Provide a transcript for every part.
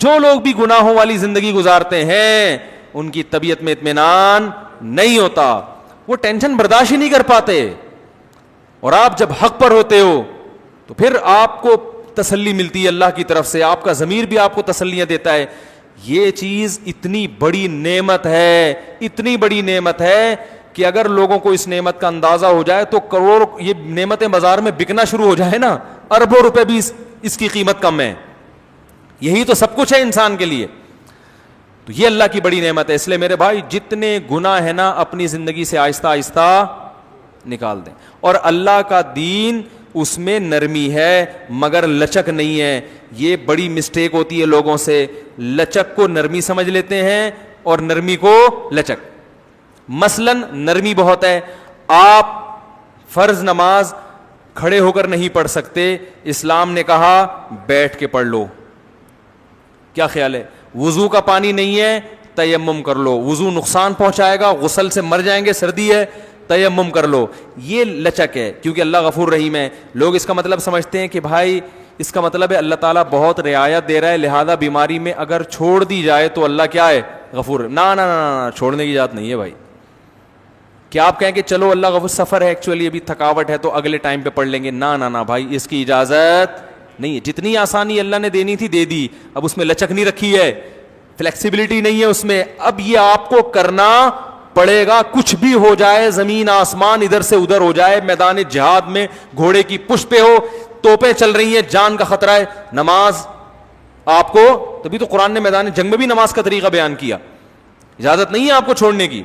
جو لوگ بھی گناہوں والی زندگی گزارتے ہیں ان کی طبیعت میں اطمینان نہیں ہوتا, وہ ٹینشن برداشت ہی نہیں کر پاتے. اور آپ جب حق پر ہوتے ہو تو پھر آپ کو تسلی ملتی ہے اللہ کی طرف سے, آپ کا ضمیر بھی آپ کو تسلیاں دیتا ہے. یہ چیز اتنی بڑی نعمت ہے, اتنی بڑی نعمت ہے کہ اگر لوگوں کو اس نعمت کا اندازہ ہو جائے تو کروڑ یہ نعمتیں بازار میں بکنا شروع ہو جائے نا, اربوں روپے بھی اس کی قیمت کم ہے. یہی تو سب کچھ ہے انسان کے لیے. تو یہ اللہ کی بڑی نعمت ہے. اس لیے میرے بھائی جتنے گناہ ہیں نا اپنی زندگی سے آہستہ آہستہ نکال دیں. اور اللہ کا دین اس میں نرمی ہے مگر لچک نہیں ہے. یہ بڑی مسٹیک ہوتی ہے لوگوں سے, لچک کو نرمی سمجھ لیتے ہیں اور نرمی کو لچک. مثلا نرمی بہت ہے, آپ فرض نماز کھڑے ہو کر نہیں پڑھ سکتے, اسلام نے کہا بیٹھ کے پڑھ لو. کیا خیال ہے؟ وضو کا پانی نہیں ہے, تیمم کر لو. وضو نقصان پہنچائے گا, غسل سے مر جائیں گے, سردی ہے, تیمم کر لو. یہ لچک ہے کیونکہ اللہ غفور رحیم ہے. لوگ اس کا مطلب سمجھتے ہیں کہ بھائی اس کا مطلب ہے اللہ تعالیٰ بہت رعایت دے رہا ہے, لہذا بیماری میں اگر چھوڑ دی جائے تو اللہ کیا ہے؟ غفور. نا نا نا, چھوڑنے کی اجازت نہیں ہے بھائی. کیا آپ کہیں کہ چلو اللہ غفور, سفر ہے ایکچولی ابھی تھکاوٹ ہے تو اگلے ٹائم پہ پڑھ لیں گے؟ نا نا نا بھائی, اس کی اجازت نہیں ہے. جتنی آسانی اللہ نے دینی تھی دے دی, اب اس میں لچک نہیں رکھی ہے, فلیکسیبلٹی نہیں ہے اس میں. اب یہ آپ کو کرنا پڑے گا, کچھ بھی ہو جائے, زمین آسمان ادھر سے ادھر ہو جائے, میدان جہاد میں گھوڑے کی پشت پہ ہو, توپیں چل رہی ہیں, جان کا خطرہ ہے, نماز آپ کو, تبھی تو قرآن نے میدان جنگ میں بھی نماز کا طریقہ بیان کیا. اجازت نہیں ہے آپ کو چھوڑنے کی.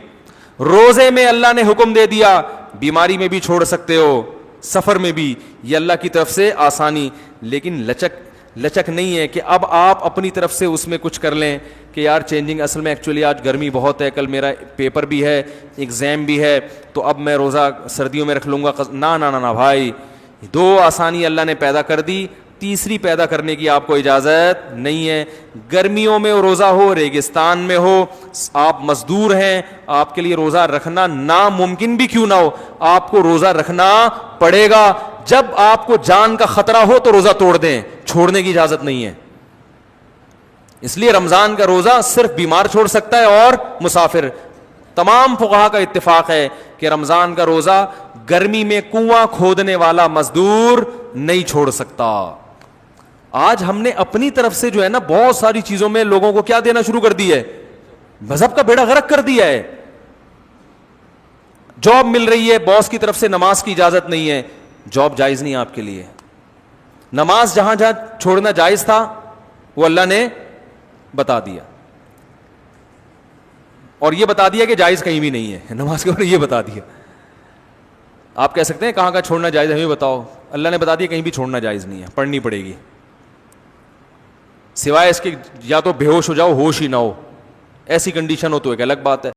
روزے میں اللہ نے حکم دے دیا, بیماری میں بھی چھوڑ سکتے ہو, سفر میں بھی, یہ اللہ کی طرف سے آسانی. لیکن لچک نہیں ہے کہ اب آپ اپنی طرف سے اس میں کچھ کر لیں کہ یار چینجنگ, اصل میں ایکچولی آج گرمی بہت ہے, کل میرا پیپر بھی ہے, ایگزام بھی ہے, تو اب میں روزہ سردیوں میں رکھ لوں گا. نا نا نا بھائی, دو آسانی اللہ نے پیدا کر دی, تیسری پیدا کرنے کی آپ کو اجازت نہیں ہے. گرمیوں میں روزہ ہو, ریگستان میں ہو, آپ مزدور ہیں, آپ کے لیے روزہ رکھنا ناممکن بھی کیوں نہ ہو, آپ کو روزہ رکھنا پڑے گا. جب آپ کو جان کا خطرہ ہو تو روزہ توڑ دیں, چھوڑنے کی اجازت نہیں ہے. اس لیے رمضان کا روزہ صرف بیمار چھوڑ سکتا ہے اور مسافر. تمام فقہا کا اتفاق ہے کہ رمضان کا روزہ گرمی میں کنواں کھودنے والا مزدور نہیں چھوڑ سکتا. آج ہم نے اپنی طرف سے جو ہے نا بہت ساری چیزوں میں لوگوں کو کیا دینا شروع کر دی ہے, مذہب کا بیڑا غرق کر دیا ہے. جاب مل رہی ہے, باس کی طرف سے نماز کی اجازت نہیں ہے, جاب جائز نہیں آپ کے لیے. نماز جہاں جہاں چھوڑنا جائز تھا وہ اللہ نے بتا دیا, اور یہ بتا دیا کہ جائز کہیں بھی نہیں ہے نماز کے اوپر, یہ بتا دیا. آپ کہہ سکتے ہیں کہاں کا چھوڑنا جائز ہے ہمیں بتاؤ, اللہ نے بتا دیا کہیں بھی چھوڑنا جائز نہیں ہے, پڑھنی پڑے گی, سوائے اس کے یا تو بے ہوش ہو جاؤ, ہوش ہی نہ ہو, ایسی کنڈیشن ہو تو ایک الگ بات ہے.